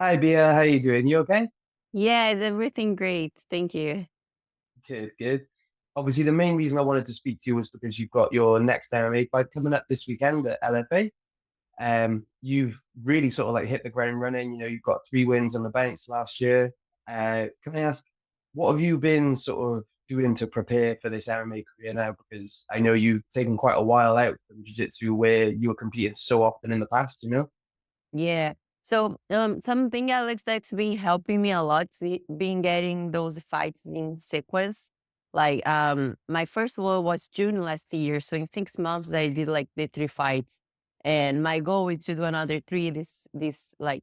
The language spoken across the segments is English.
Hi, Bia. How you doing? You okay? Yeah, is everything great? Thank you. Good, good. Obviously, the main reason I wanted to speak to you was because you've got your next MMA fight coming up this weekend at LFA. You've really sort of like hit the ground running. You've got 3 wins on the bounce last year. Can I ask, what have you been sort of doing to prepare for this MMA career now? Because I know you've taken quite a while out from Jiu-Jitsu where you were competing so often in the past. Yeah. Something Alex that's been helping me a lot is been getting those fights in sequence. My first one was June last year. So in 6 months I did like the 3 fights. And my goal is to do another three this like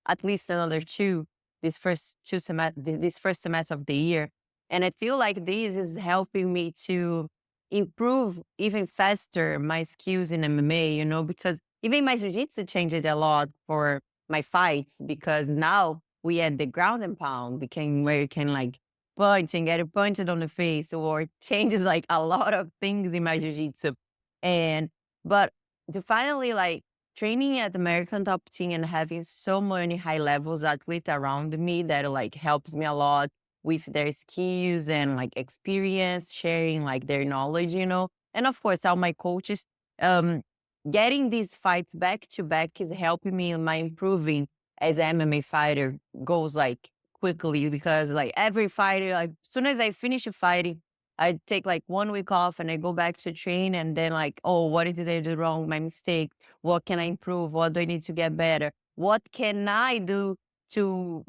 at least another two this first semester of the year. And I feel like this is helping me to improve even faster my skills in MMA, because even my jiu-jitsu changed a lot for my fights because now we had the ground and pound, where you can like punch and get punched on the face or changes like a lot of things in my jiu-jitsu. And but to finally like training at American Top Team and having so many high levels athletes around me that like helps me a lot with their skills and like experience, sharing like their knowledge. And of course, all my coaches, um, getting these fights back to back is helping me in my improving as an MMA fighter goes like quickly because like every fighter, like as soon as I finish a fighting, I take like 1 week off and I go back to train and then like, oh, what did I do wrong? My mistakes. What can I improve? What do I need to get better? What can I do to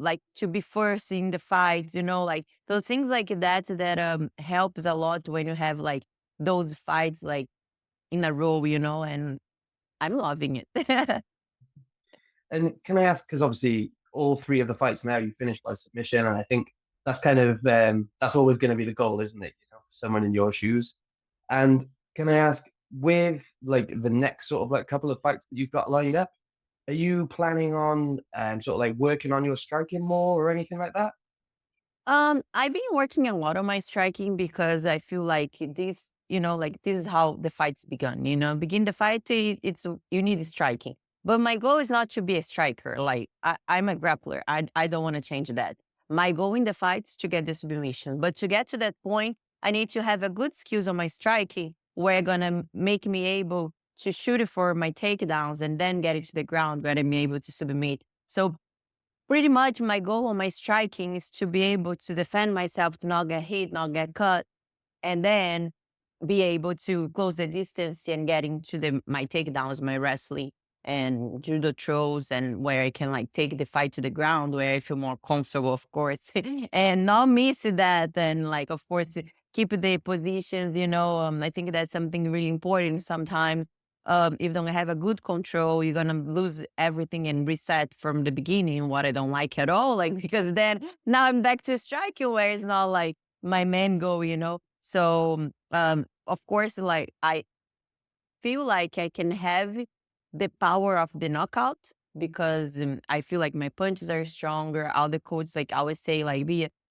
be first in the fights? Like those things like that helps a lot when you have like those fights like in a row, and I'm loving it. And can I ask, because obviously all three of the fights now you finished by submission, and I think that's kind of that's always going to be the goal, isn't it? Someone in your shoes. And can I ask, with like the next sort of like couple of fights that you've got lined up, are you planning on sort of like working on your striking more or anything like that? I've been working a lot on my striking because I feel like like this is how the fights begun. Begin the fight, it's you need striking. But my goal is not to be a striker. Like I'm a grappler. I don't want to change that. My goal in the fight is to get the submission. But to get to that point, I need to have a good skills on my striking where gonna make me able to shoot it for my takedowns and then get it to the ground where I'm able to submit. So pretty much my goal on my striking is to be able to defend myself, to not get hit, not get cut, and then be able to close the distance and get into my takedowns, my wrestling and judo throws, and where I can like take the fight to the ground where I feel more comfortable, of course, and not miss that. And like, of course, keep the positions. I think that's something really important sometimes. If you don't have a good control, you're gonna lose everything and reset from the beginning. What I don't like at all, like because then now I'm back to striking where it's not like my main goal. So, of course, like I feel like I can have the power of the knockout because I feel like my punches are stronger. All the coaches like always say like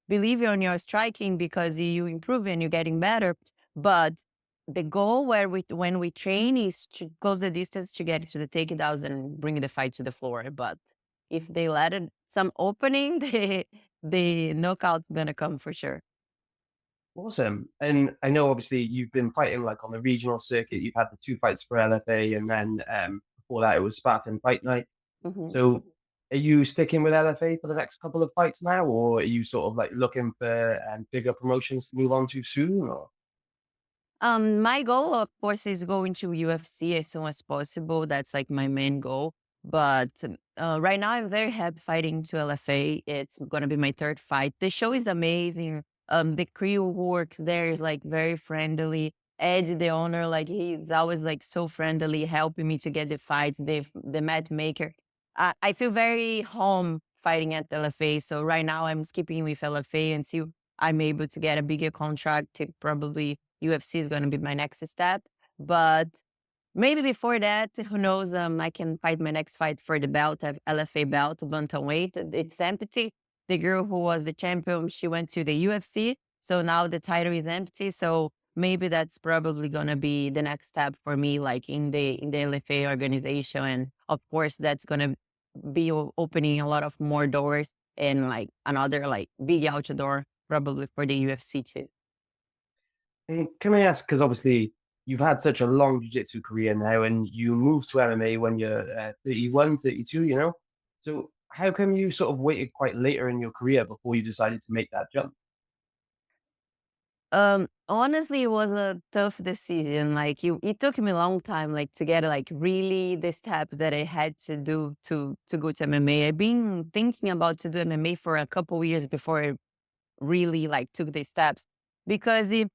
believe on your striking because you improve and you're getting better. But the goal when we train is to close the distance to get to the takedowns and bring the fight to the floor. But if they let it some opening, the knockout's gonna come for sure. Awesome. And I know obviously you've been fighting like on the regional circuit. You've had the 2 fights for LFA, and then before that it was Spartan Fight Night. Mhm. So are you sticking with LFA for the next couple of fights now, or are you sort of like looking for bigger promotions to move on to soon? Or My goal, of course, is going to UFC as soon as possible. That's like my main goal. But right now, I'm very happy fighting to LFA. It's gonna be my third fight. The show is amazing. The crew who works there is like very friendly. Ed, the owner, like he's always like so friendly, helping me to get the fights. The matchmaker. I feel very home fighting at LFA. So right now, I'm skipping with LFA until I'm able to get a bigger contract. Probably UFC is going to be my next step. But maybe before that, who knows? I can fight my next fight for the belt, LFA belt, bantamweight. It's empty. The girl who was the champion, she went to the UFC, so now the title is empty. So maybe that's probably gonna be the next step for me, like in the LFA organization. And of course, that's gonna be opening a lot of more doors and like another like big outdoor probably for the UFC too. And can I ask, because obviously you've had such a long jiu-jitsu career now and you moved to MMA when you're 31, 32, you know? So how come you sort of waited quite later in your career before you decided to make that jump? Honestly, it was a tough decision. Like it took me a long time, like to get like really the steps that I had to do to go to MMA. I've been thinking about to do MMA for a couple years before I really like took the steps because it's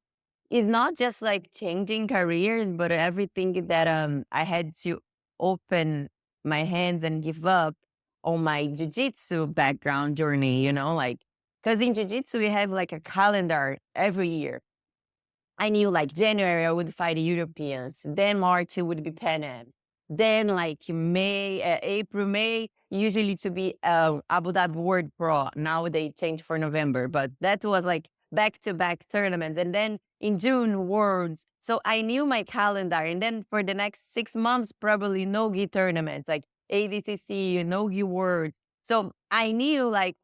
not just like changing careers, but everything that I had to open my hands and give up on my jujitsu background journey, you know, like because in jujitsu we have like a calendar every year. I knew like January I would fight Europeans, then March it would be Pan Ams, then like May, April, May usually to be Abu Dhabi World Pro. Now they changed for November, but that was like back to back tournaments, and then in June Worlds. So I knew my calendar, and then for the next 6 months probably no-gi tournaments like ADCC, no-gi Worlds. So I knew like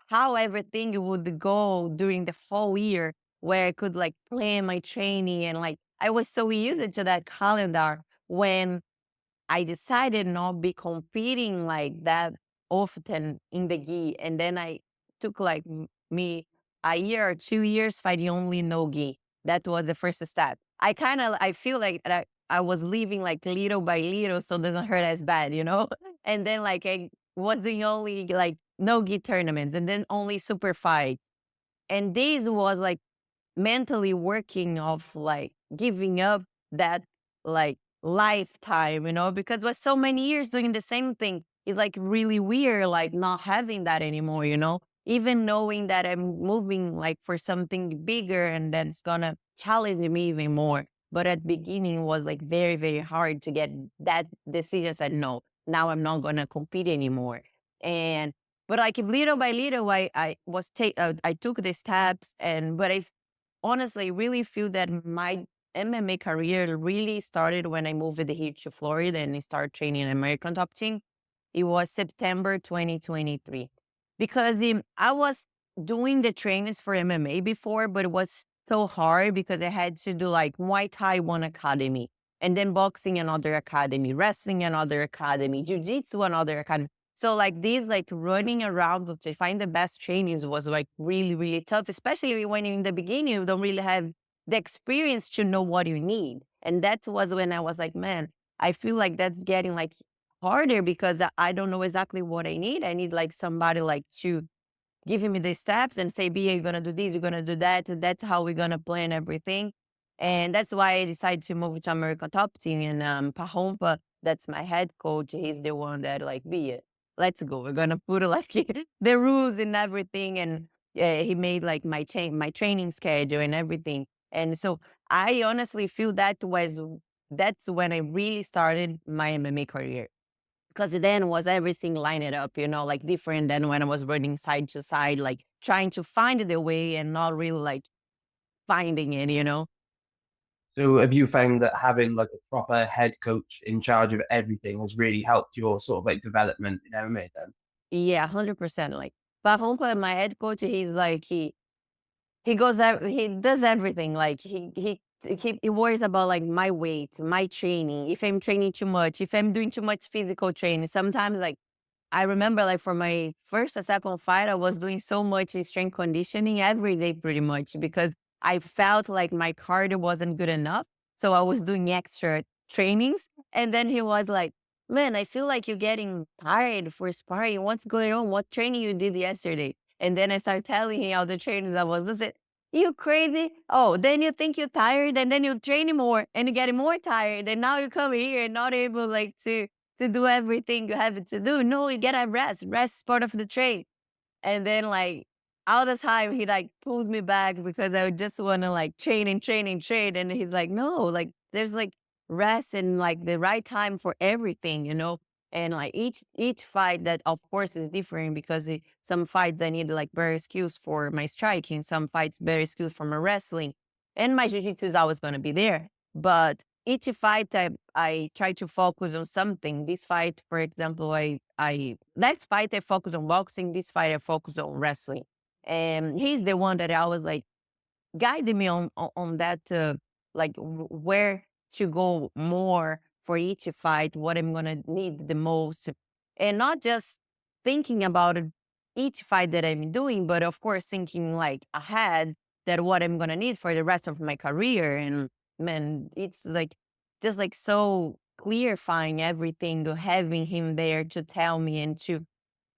how everything would go during the full year where I could like plan my training and like I was so used to that calendar when I decided not be competing like that often in the gi. And then I took like me a year or 2 years fighting only no gi. That was the first step. I feel like I was living like little by little so it doesn't hurt as bad, you know? And then like I was doing only like no gi tournaments and then only super fights. And this was like mentally working of like giving up that like lifetime, you know, because it was so many years doing the same thing. It's like really weird, like not having that anymore, you know, even knowing that I'm moving like for something bigger and that's gonna challenge me even more. But at beginning was like very, very hard to get that decision said, no, now I'm not gonna compete anymore. And but like little by little, I took the steps and but I honestly really feel that my MMA career really started when I moved here to Florida and I started training an American top team. It was September 2023 because I was doing the trainings for MMA before, but it was so hard because I had to do like Muay Thai one academy and then boxing another academy, wrestling another academy, Jiu-Jitsu another academy. So like these like running around to find the best trainings was like really, really tough, especially when in the beginning you don't really have the experience to know what you need. And that was when I was like, man, I feel like that's getting like harder because I don't know exactly what I need. I need like somebody like to giving me the steps and say, "B, you're gonna do this, you're gonna do that. That's how we're gonna plan everything." And that's why I decided to move to American Top Team. And Pahompa, that's my head coach. He's the one that like, "B, let's go. We're gonna put like the rules and everything." And he made like my training schedule and everything. And so I honestly feel that's when I really started my MMA career because then was everything lined up, you know, like different than when I was running side to side, like trying to find the way and not really like finding it, you know? So have you found that having like a proper head coach in charge of everything has really helped your sort of like development in MMA then? Yeah, 100%. Like, but Humpa, my head coach, he's like, he goes out, he does everything. Like he worries about like my weight, my training, if I'm training too much, if I'm doing too much physical training. Sometimes like I remember like for my first or second fight, I was doing so much strength conditioning every day pretty much because I felt like my cardio wasn't good enough. So I was doing extra trainings. And then he was like, man, I feel like you're getting tired for sparring. What's going on? What training you did yesterday? And then I started telling him all the trainings I was doing. You crazy? Oh, then you think you're tired and then you train more and you get more tired. And now you come here and not able like to do everything you have to do. No, you gotta rest. Rest is part of the trade. And then like all the time he like pulls me back because I just wanna like train and train and train. And he's like, no, like there's like rest and like the right time for everything, you know? And like each fight that of course is different because some fights I need like better skills for my striking, some fights better skills for my wrestling. And my jiu-jitsu is always gonna be there. But each fight I try to focus on something. This fight, for example, I next fight I focus on boxing, this fight I focus on wrestling. And he's the one that I was like guiding me on that like where to go more for each fight, what I'm gonna need the most, and not just thinking about it, each fight that I'm doing, but of course thinking like ahead that what I'm gonna need for the rest of my career. And man, it's like just like so clarifying everything, to having him there to tell me and to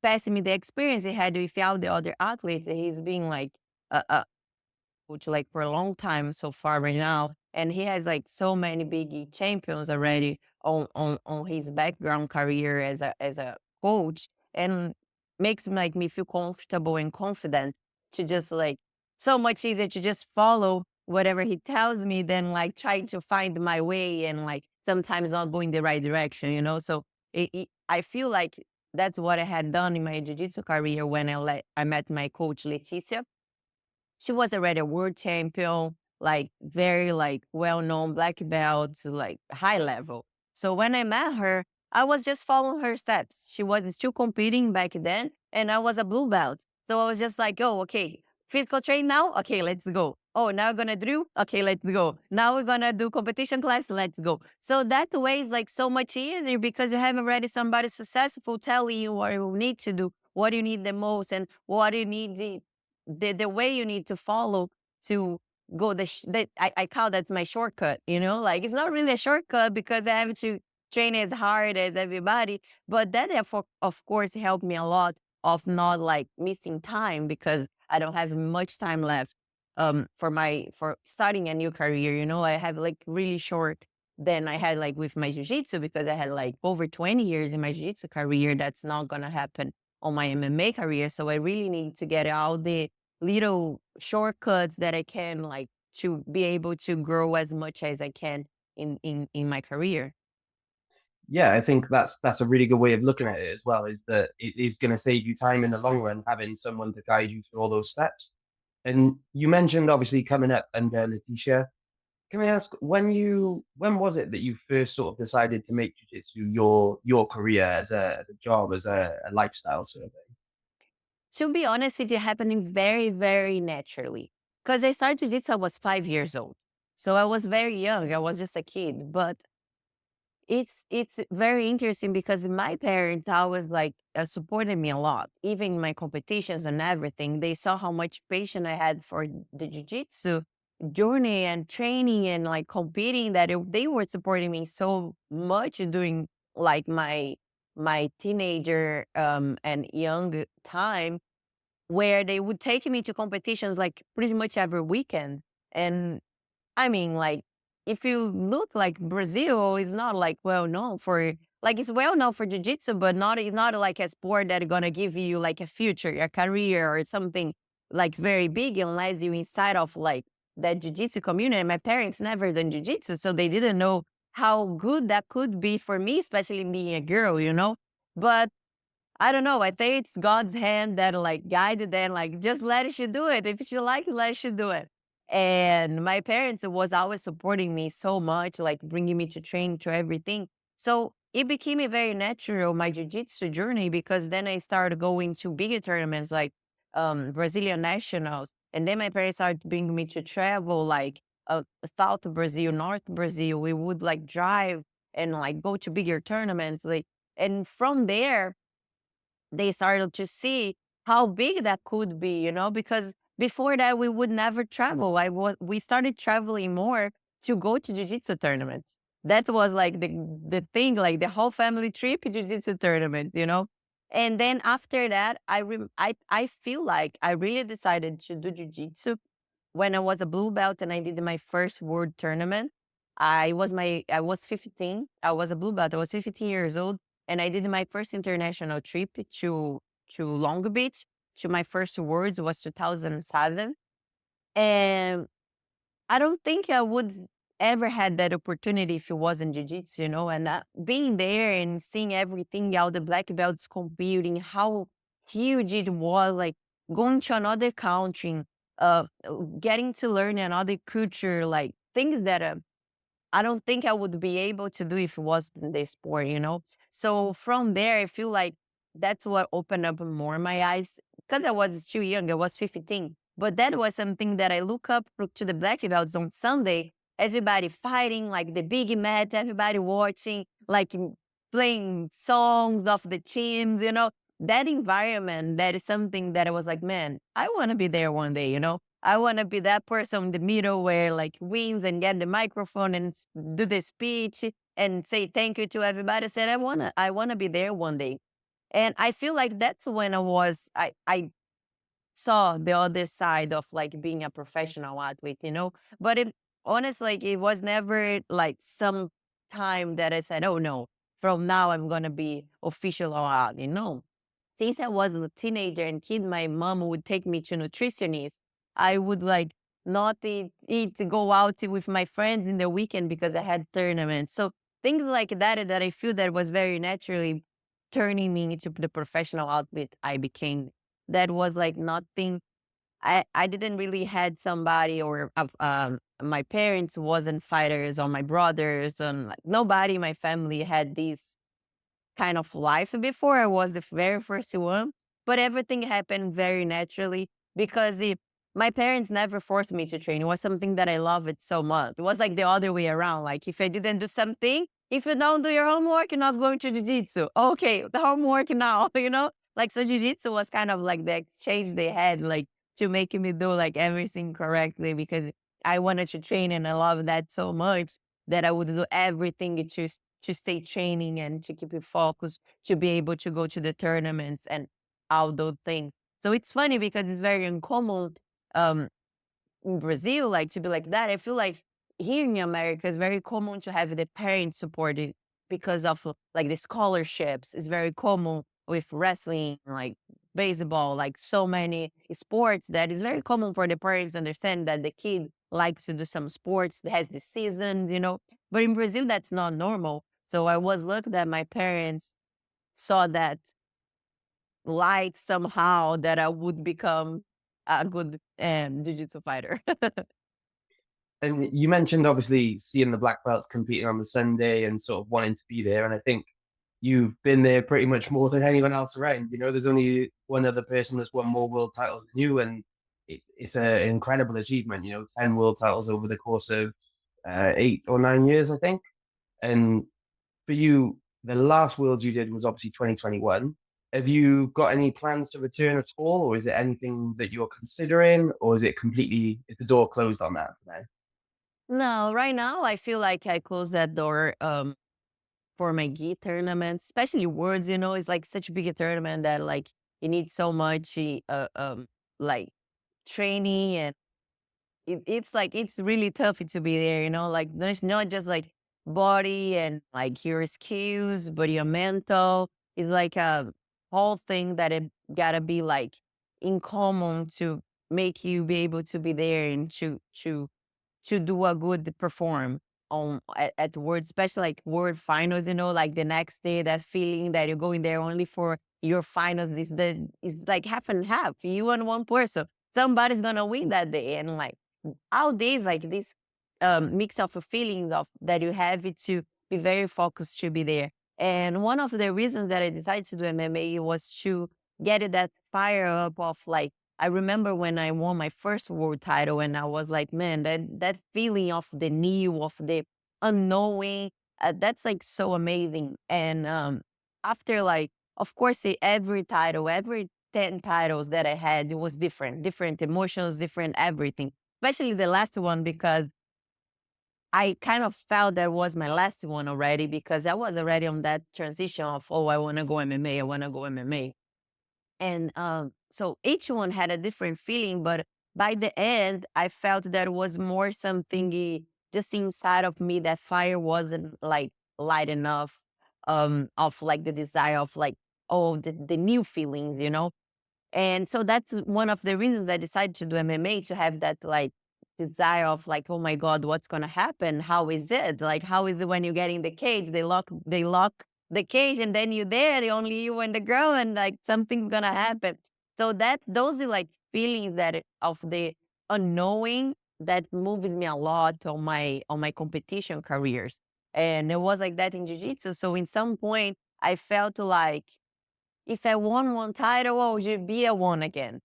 pass me the experience he had with all the other athletes. He's been like a coach like for a long time so far right now, and he has like so many big champions already on his background career as a coach, and makes like me feel comfortable and confident to just like so much easier to just follow whatever he tells me than like trying to find my way and like sometimes not going the right direction, you know. So I feel like that's what I had done in my jiu-jitsu career when I met my coach Leticia. She was already a world champion, like very like well-known black belt, like high level. So when I met her, I was just following her steps. She was still competing back then, and I was a blue belt. So I was just like, oh, okay, physical train now? Okay, let's go. Oh, now we're gonna do? Okay, let's go. Now we're gonna do competition class? Let's go. So that way is like so much easier because you have already somebody successful telling you what you need to do, what you need the most, and what you need the way you need to follow to go that I call that's my shortcut, you know, like it's not really a shortcut because I have to train as hard as everybody, but that therefore of course helped me a lot of not like missing time because I don't have much time left for starting a new career, you know. I have like really short than I had like with my jiu-jitsu because I had like over 20 years in my jiu-jitsu career. That's not gonna happen on my MMA career. So I really need to get all the little shortcuts that I can like to be able to grow as much as I can in my career. Yeah, I think that's a really good way of looking at it as well, is that it is going to save you time in the long run, having someone to guide you through all those steps. And you mentioned obviously coming up under Letitia. Can I ask when was it that you first sort of decided to make jiu-jitsu your career as a job, as a lifestyle sort of thing? To be honest, it happening very, very naturally. Because I started jiu-jitsu, I was 5 years old. So I was very young. I was just a kid. But it's very interesting because my parents always like supported me a lot, even in my competitions and everything. They saw how much patience I had for the jiu-jitsu journey and training and like competing that they were supporting me so much during like my teenager and young time, where they would take me to competitions like pretty much every weekend. And I mean, like, if you look like Brazil is not like well known for like it's well known for jiu-jitsu, but not it's not like a sport that gonna give you like a future, a career or something like very big unless you inside of like that jiu-jitsu community. My parents never done jiu-jitsu, so they didn't know how good that could be for me, especially being a girl, you know. But I don't know. I think it's God's hand that like guided them, like just let she do it. If she like it, let she do it. And my parents was always supporting me so much, like bringing me to train to everything. So it became a very natural my jiu-jitsu journey because then I started going to bigger tournaments like Brazilian nationals, and then my parents started bringing me to travel like South Brazil, North Brazil. We would like drive and like go to bigger tournaments, like, and from there they started to see how big that could be, you know, because before that we would never travel. We started traveling more to go to jiu-jitsu tournaments. That was like the thing, like the whole family trip jiu-jitsu tournament, you know. And then after that, I feel like I really decided to do jiu-jitsu when I was a blue belt and I did my first world tournament. I was 15. I was a blue belt. I was 15 years old, and I did my first international trip to Long Beach. To my first words was 2007, and I don't think I would ever had that opportunity if it wasn't jiu-jitsu, you know. And being there and seeing everything, all the black belts competing, how huge it was, like going to another country, uh, getting to learn another culture, like things that I don't think I would be able to do if it wasn't the sport, you know? So from there, I feel like that's what opened up more my eyes because I was still young. I was 15, but that was something that I look up to the black belts on Sunday. Everybody fighting, like the big mat, everybody watching, like playing songs of the teams, that environment. That is something that I was like, man, I want to be there one day, I want to be that person in the middle where like wins and get the microphone and do the speech and say thank you to everybody. I said, I wanna be there one day. And I feel like that's when I saw the other side of like being a professional athlete, But it honestly, like, it was never like some time that I said, oh no, from now I'm gonna be official or athlete. No. Since I was a teenager and kid, my mom would take me to nutritionists. I would like not eat to go out with my friends in the weekend because I had tournaments. So things like that I feel that was very naturally turning me into the professional athlete I became. That was like nothing. I didn't really had somebody or my parents wasn't fighters or my brothers and like, nobody in my family had these kind of life before. I was the very first one, but everything happened very naturally because my parents never forced me to train. It was something that I loved it so much. It was like the other way around. Like if I didn't do something, if you don't do your homework, you're not going to jiu-jitsu. Okay, the homework now, Like so jiu-jitsu was kind of like the exchange they had, like to make me do like everything correctly because I wanted to train and I love that so much that I would do everything to stay training and to keep it focused, to be able to go to the tournaments and all those things. So it's funny because it's very uncommon um, in Brazil, like to be like that. I feel like here in America, it's very common to have the parents supported because of like the scholarships. It's very common with wrestling, like baseball, like so many sports that is very common for the parents to understand that the kid likes to do some sports, has the seasons, But in Brazil, that's not normal. So I was lucky that my parents saw that light somehow that I would become a good jiu-jitsu fighter. And you mentioned obviously seeing the black belts competing on the Sunday and sort of wanting to be there. And I think you've been there pretty much more than anyone else around. There's only one other person that's won more world titles than you, and it's an incredible achievement. 10 world titles over the course of 8 or 9 years, I think. And for you, the last Worlds you did was obviously 2021. Have you got any plans to return at all, or is it anything that you're considering, or is the door closed on that for now? No, right now I feel like I closed that door for my gi tournaments, especially worlds, it's like such a big tournament that like you need so much like training and it's like it's really tough to be there, like there's not just like body and like your skills, but your mental is like a whole thing that it gotta be like in common to make you be able to be there and to do a good perform at the word, especially like word finals, like the next day, that feeling that you're going there only for your finals is like half and half. You and one person. Somebody's gonna win that day. And like all days like this mix of feelings of that you have it to be very focused to be there. And one of the reasons that I decided to do MMA was to get it that fire up of like I remember when I won my first world title and I was like, man, that feeling of the new, of the unknowing, that's like so amazing. And after like, of course, every title, every 10 titles that I had, it was different emotions, different everything, especially the last one because I kind of felt that was my last one already because I was already on that transition of, oh, I want to go MMA, I want to go MMA. And so each one had a different feeling, but by the end, I felt that was more something just inside of me that fire wasn't like light enough of like the desire of like, oh, the new feelings, and so that's one of the reasons I decided to do MMA to have that like desire of like, oh my God, what's gonna happen? How is it? Like, how is it when you get in the cage? They lock the cage and then you're there, the only you and the girl, and like something's gonna happen. So that those are like feelings of the unknowing that moves me a lot on my competition careers. And it was like that in jiu-jitsu. So in some point I felt like if I won one title, oh, Bia won again.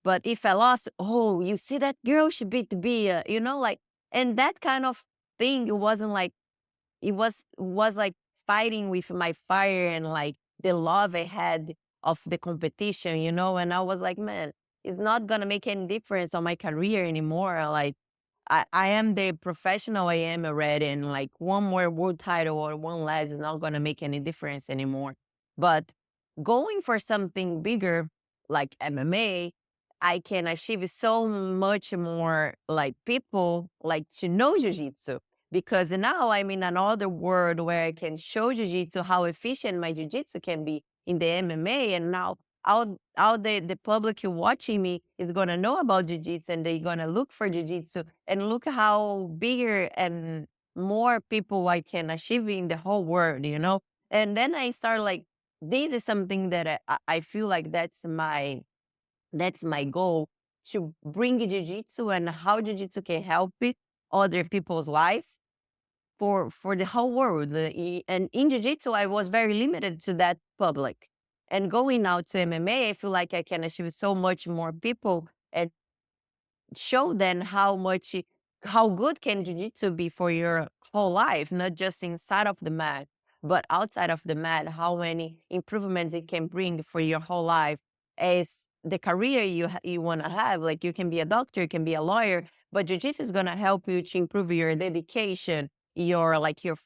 But if I lost, oh, you see that girl, she beat Bia, like, and that kind of thing, it wasn't like, it was like fighting with my fire and like the love I had of the competition, and I was like, man, it's not gonna make any difference on my career anymore. Like I am the professional I am already, and like one more world title or one less is not gonna make any difference anymore. But going for something bigger like MMA, I can achieve so much more like people like to know jiu-jitsu, because now I'm in another world where I can show jiu-jitsu how efficient my jiu-jitsu can be in the MMA. And now all the public who watching me is gonna know about jiu-jitsu, and they're gonna look for jiu-jitsu and look how bigger and more people I can achieve in the whole world. And then I start like, this is something that I feel like that's my goal, to bring jiu-jitsu and how jiu-jitsu can help it other people's lives for the whole world. And in jiu-jitsu, I was very limited to that public. And going now to MMA, I feel like I can achieve so much more people and show them how good can jiu-jitsu be for your whole life, not just inside of the mat, but outside of the mat, how many improvements it can bring for your whole life as the career you want to have. Like, you can be a doctor, you can be a lawyer, but jiu-jitsu is going to help you to improve your dedication, your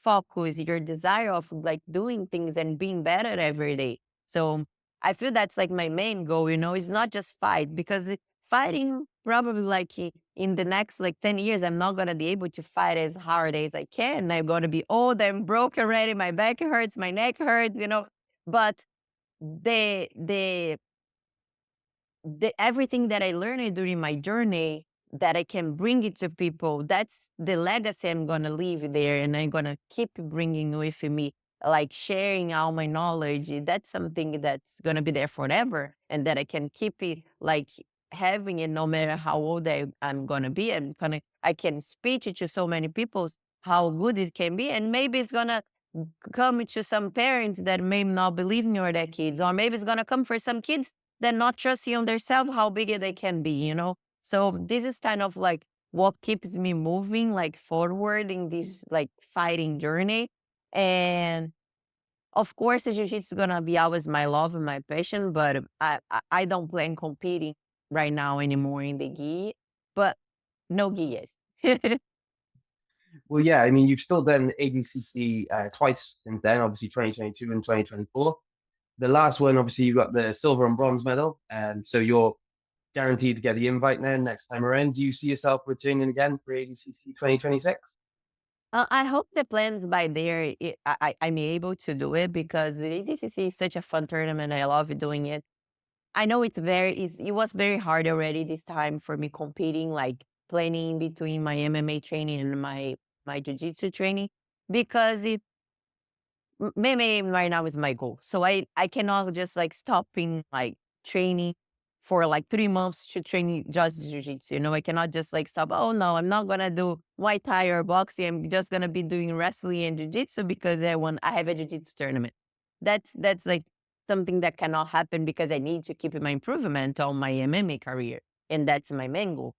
focus, your desire of like doing things and being better every day. So I feel that's like my main goal. It's not just fight, because fighting probably like in the next like 10 years, I'm not going to be able to fight as hard as I can. I'm going to be old and broke already. My back hurts, my neck hurts. But the everything that I learned during my journey, that I can bring it to people, that's the legacy I'm gonna leave there, and I'm gonna keep bringing with me, like sharing all my knowledge. That's something that's gonna be there forever, and that I can keep it like having it no matter how old I'm gonna be. I can speak it to so many people how good it can be, and maybe it's gonna come to some parents that may not believe in their kids, or maybe it's gonna come for some kids that not trusting on themselves how big they can be. So this is kind of like what keeps me moving like forward in this like fighting journey. And of course, the jiu-jitsu is gonna be always my love and my passion, but I don't plan competing right now anymore in the gi, but no gi, yes. Well, yeah, I mean, you've still done ADCC twice since then, obviously 2022 and 2024. The last one, obviously, you got the silver and bronze medal, and so you're guaranteed to get the invite now next time around. Do you see yourself returning again for ADCC 2026? I hope the plans by there, I'm able to do it, because the ADCC is such a fun tournament. I love doing it. I know it was very hard already this time for me competing, like planning between my MMA training and my jiu-jitsu training, because MMA right now is my goal. So I cannot just like stopping like training for like 3 months to train just jiu-jitsu. I cannot just like stop. Oh no, I'm not gonna do Muay Thai or boxing. I'm just gonna be doing wrestling and jiu-jitsu because I have a jiu-jitsu tournament. That's like something that cannot happen, because I need to keep my improvement on my MMA career. And that's my main goal.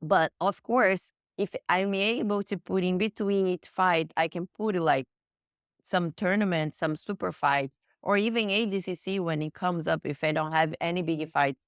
But of course, if I'm able to put in between each fight, I can put like some tournaments, some super fights, or even ADCC when it comes up. If I don't have any big fights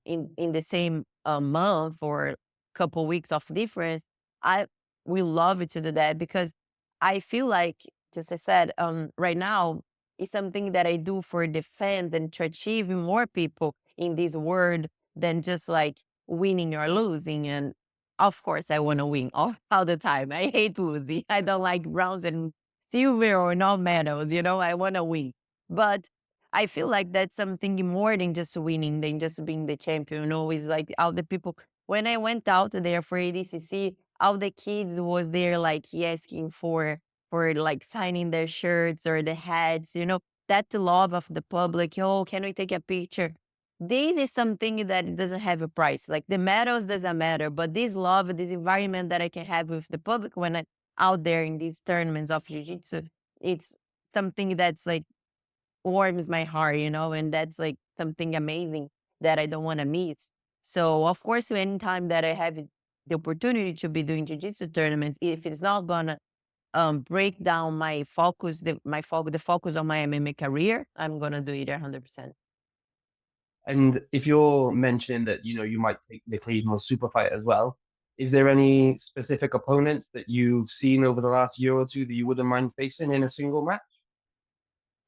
in the same month or couple weeks of difference, I will love it to do that, because I feel like, just as I said, right now it's something that I do for the fans and to achieve more people in this world than just like winning or losing. And of course, I want to win all the time. I hate losing. I don't like bronze and silver or no medals. I want to win. But I feel like that's something more than just winning, than just being the champion. Is like all the people. When I went out there for ADCC, all the kids was there like asking for like signing their shirts or the hats. That love of the public. Oh, can we take a picture? This is something that doesn't have a price. Like the medals doesn't matter, but this love, this environment that I can have with the public when I'm out there in these tournaments of jiu-jitsu, it's something that's like warms my heart, and that's like something amazing that I don't want to miss. So of course, anytime that I have the opportunity to be doing jiu-jitsu tournaments, if it's not gonna break down my focus, the focus on my MMA career, I'm gonna do it 100%. And if you're mentioning that, you might take the occasional super fight as well, is there any specific opponents that you've seen over the last year or two that you wouldn't mind facing in a single match?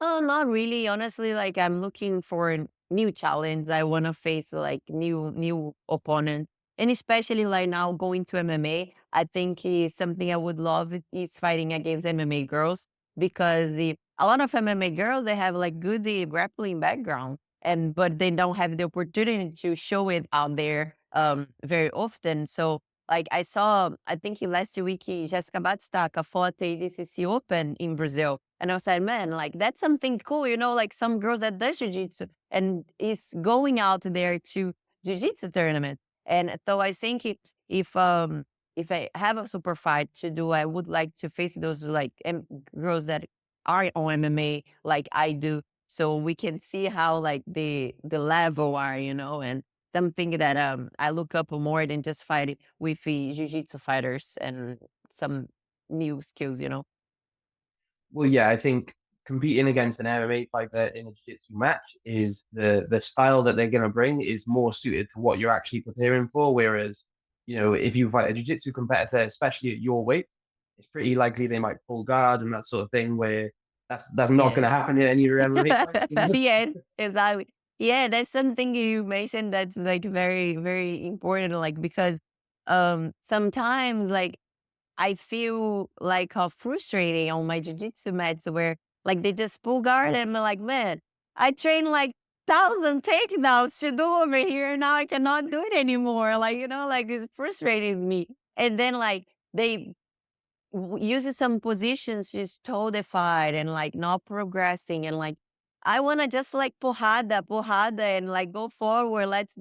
Oh, not really. Honestly, like I'm looking for a new challenge. I want to face like new opponent, and especially like now going to MMA. I think is something I would love is fighting against MMA girls because a lot of MMA girls they have like good grappling background, and but they don't have the opportunity to show it out there very often. So like I think last week Jessica Batistaca fought the ADCC Open in Brazil. And I was like, man, like that's something cool, like some girl that does jiu-jitsu and is going out there to jiu-jitsu tournament. And so I think if I have a super fight to do, I would like to face those like girls that are on MMA like I do. So we can see how like the level are, and something that I look up more than just fighting with the jiu-jitsu fighters and some new skills. Well, yeah, I think competing against an MMA fighter in a jiu-jitsu match is the style that they're going to bring is more suited to what you're actually preparing for. Whereas, if you fight a jiu-jitsu competitor, especially at your weight, it's pretty likely they might pull guard and that sort of thing. Where that's not going Yeah. to happen in any MMA fight. Yes, exactly. Yeah, that's something you mentioned that's like very, very important. Like because sometimes like I feel like frustrating on my jujitsu mats where like they just pull guard and I'm like, man, I train like 1,000 takedowns to do over here. Now I cannot do it anymore. Like, like it's frustrating me. And then like they uses some positions just totally and like not progressing and like I want to just like porrada and like go forward. Let's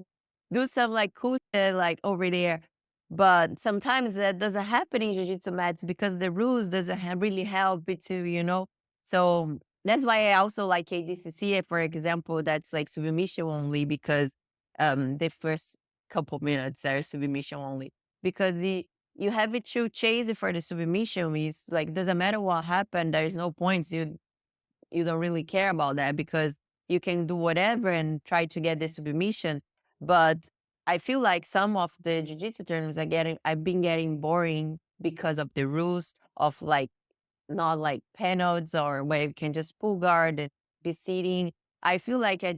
do some like cool shit like over there. But sometimes that doesn't happen in jiu-jitsu mats because the rules doesn't really help it to. So that's why I also like ADCC, for example, that's like submission only because the first couple minutes are submission only because you have it to chase it for the submission. It's like doesn't matter what happened. There's no points. You don't really care about that because you can do whatever and try to get the submission. But I feel like some of the jiu-jitsu tournaments I've been getting boring because of the rules of like not like penalties or where you can just pull guard and be sitting. I feel like a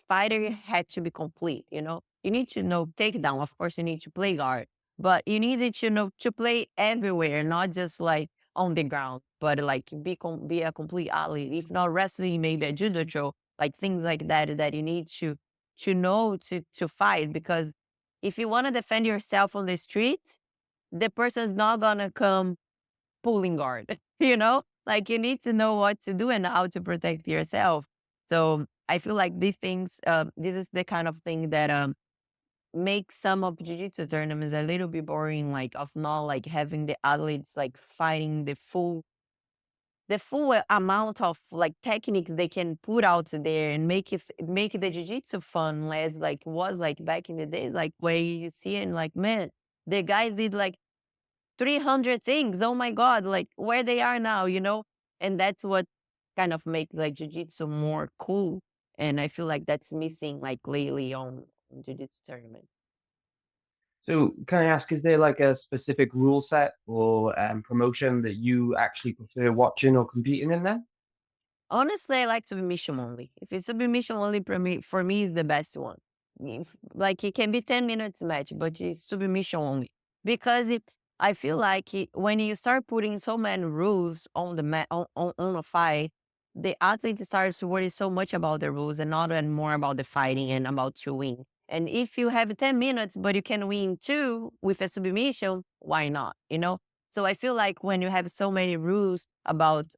fighter had to be complete. You need to know takedown. Of course, you need to play guard, but you needed to know to play everywhere, not just like on the ground, but like be a complete athlete. If not wrestling, maybe a judo throw, like things like that that you need to know to fight. Because if you want to defend yourself on the street, the person's not gonna come pulling guard. Like you need to know what to do and how to protect yourself. So I feel like these things, this is the kind of thing that makes some of jiu-jitsu tournaments a little bit boring, like of not like having the athletes like fighting the full amount of like techniques they can put out there and make the jiu-jitsu fun as like was like back in the days, like where you see it and like man, the guys did like 300 things. Oh my God, like where they are now. And that's what kind of makes like jujitsu more cool. And I feel like that's missing like lately on jujitsu tournament. So, can I ask, is there like a specific rule set or promotion that you actually prefer watching or competing in there? Honestly, I like submission only. If it's submission only for me is the best one. Like it can be 10 minutes match, but it's submission only. Because I feel like when you start putting so many rules on the on a fight, the athlete starts to worry so much about the rules and not and more about the fighting and about to win. And if you have 10 minutes, but you can win two with a submission, why not? So I feel like when you have so many rules about,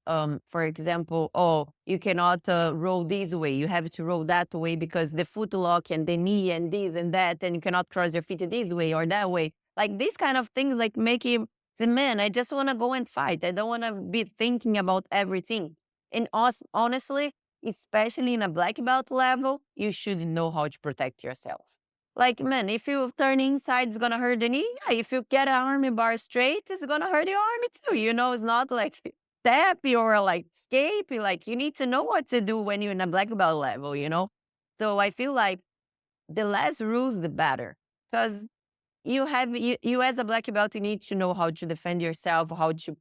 for example, oh, you cannot roll this way, you have to roll that way because the foot lock and the knee and this and that, and you cannot cross your feet this way or that way. Like these kind of things, like make you the man. I just want to go and fight. I don't want to be thinking about everything. And honestly, especially in a black belt level, you should know how to protect yourself. Like, man, if you turn inside, it's gonna hurt the knee. Yeah, if you get an army bar straight, it's gonna hurt your army too. It's not like tappy or like escapey. Like, you need to know what to do when you're in a black belt level. So I feel like the less rules, the better. Because you as a black belt, you need to know how to defend yourself, how to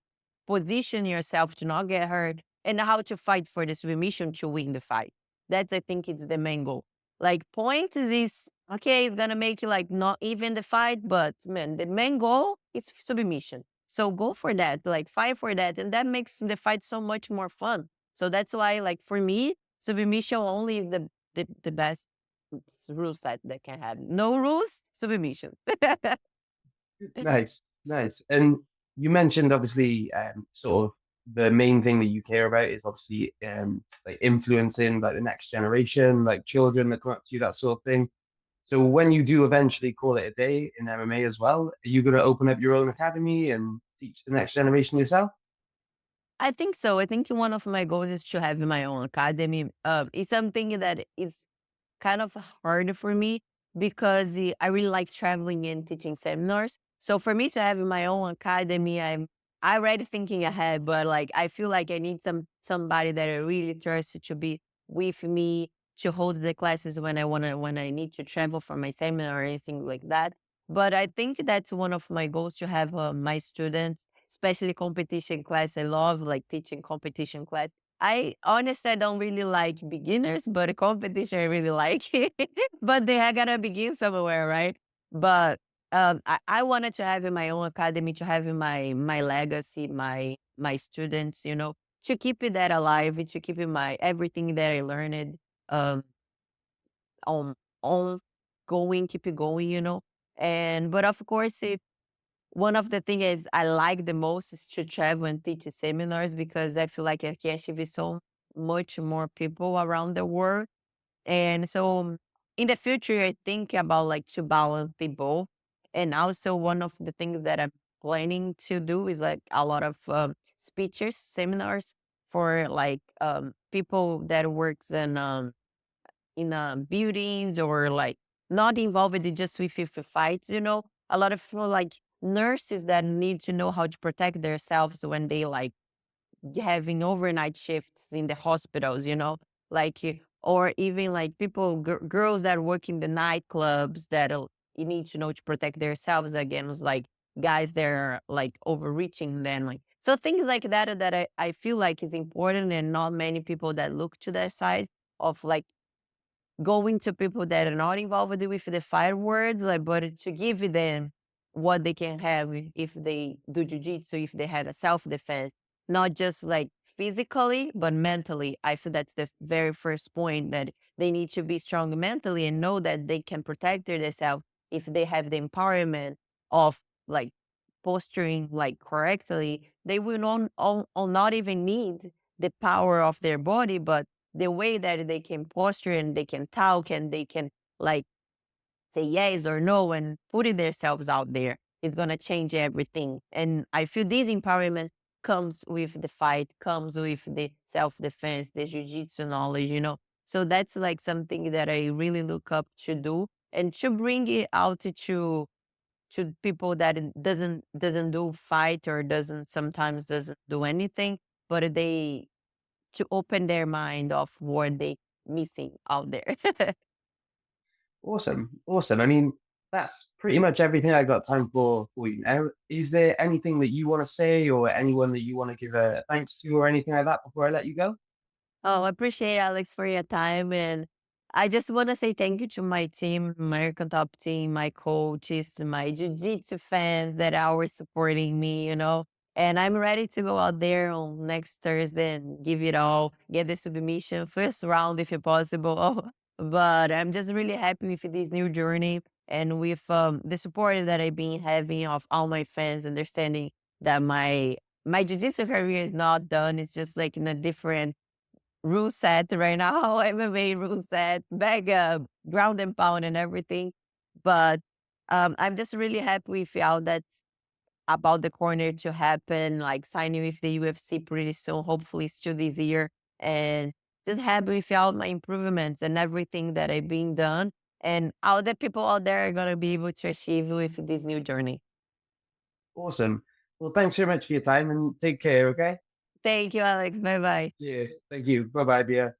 position yourself to not get hurt, and how to fight for the submission to win the fight. That's, I think, it's the main goal. Like, point is okay, it's gonna make you like not even the fight, but man, the main goal is submission. So go for that, like fight for that, and that makes the fight so much more fun. So that's why, like for me, submission only is the best rule set that can have. No rules, submission. Nice, nice. And you mentioned obviously sort of the main thing that you care about is obviously like influencing like the next generation, like children that come up to you, that sort of thing. So when you do eventually call it a day in MMA as well, are you going to open up your own academy and teach the next generation yourself? I think so. I think one of my goals is to have my own academy. It's something that is kind of hard for me because I really like traveling and teaching seminars. So for me to have my own academy, I already thinking ahead, but like I feel like I need somebody that I really trust to be with me to hold the classes when I need to travel for my seminar or anything like that. But I think that's one of my goals to have my students, especially competition class. I love like teaching competition class. I honestly I don't really like beginners, but a competition I really like. But they gotta begin somewhere, right? But I wanted to have in my own academy, to have in my legacy, my students, to keep it that alive, to keep it my everything that I learned um on on going, keep it going. And but of course, if one of the things is I like the most is to travel and teach seminars because I feel like I can achieve so much more people around the world. And so in the future, I think about like to balance people. And also one of the things that I'm planning to do is like a lot of speeches, seminars for like people that works in buildings or like not involved in just with fights. A lot of like nurses that need to know how to protect themselves when they like having overnight shifts in the hospitals. Like or even like girls that work in the nightclubs that you need to know to protect themselves against like guys that are like overreaching them, like so things like that I feel like is important, and not many people that look to that side of like going to people that are not involved with the fireworks, like, but to give them what they can have if they do jujitsu, if they have a self defense, not just like physically, but mentally. I feel that's the very first point, that they need to be strong mentally and know that they can protect themselves if they have the empowerment of like posturing like correctly. They will not even need the power of their body, but the way that they can posture and they can talk and they can like say yes or no and putting themselves out there is going to change everything. And I feel this empowerment comes with the fight, comes with the self-defense, the jiu-jitsu knowledge. So that's like something that I really look up to do and to bring it out to people that doesn't do fight or doesn't do anything, but they to open their mind of what they missing out there. Awesome, awesome. I mean, that's pretty much everything I got time for you now. Is there anything that you want to say or anyone that you want to give a thanks to or anything like that before I let you go? Oh, I appreciate Alex for your time. And I just want to say thank you to my team, American Top team, my coaches, my Jiu-Jitsu fans that are always supporting me. And I'm ready to go out there on next Thursday and give it all, get the submission, first round if possible. But I'm just really happy with this new journey and with the support that I've been having of all my fans, understanding that my jiu-jitsu career is not done. It's just like in a different rule set right now, MMA rule set, bag up, ground and pound and everything. But I'm just really happy with how that's about the corner to happen, like signing with the UFC pretty soon, hopefully still this year. And just happy with all my improvements and everything that I've been done, and all the people out there are gonna be able to achieve with this new journey. Awesome. Well, thanks very much for your time and take care. Okay. Thank you, Alex. Bye bye. Yeah. Thank you. Bye bye, Bia.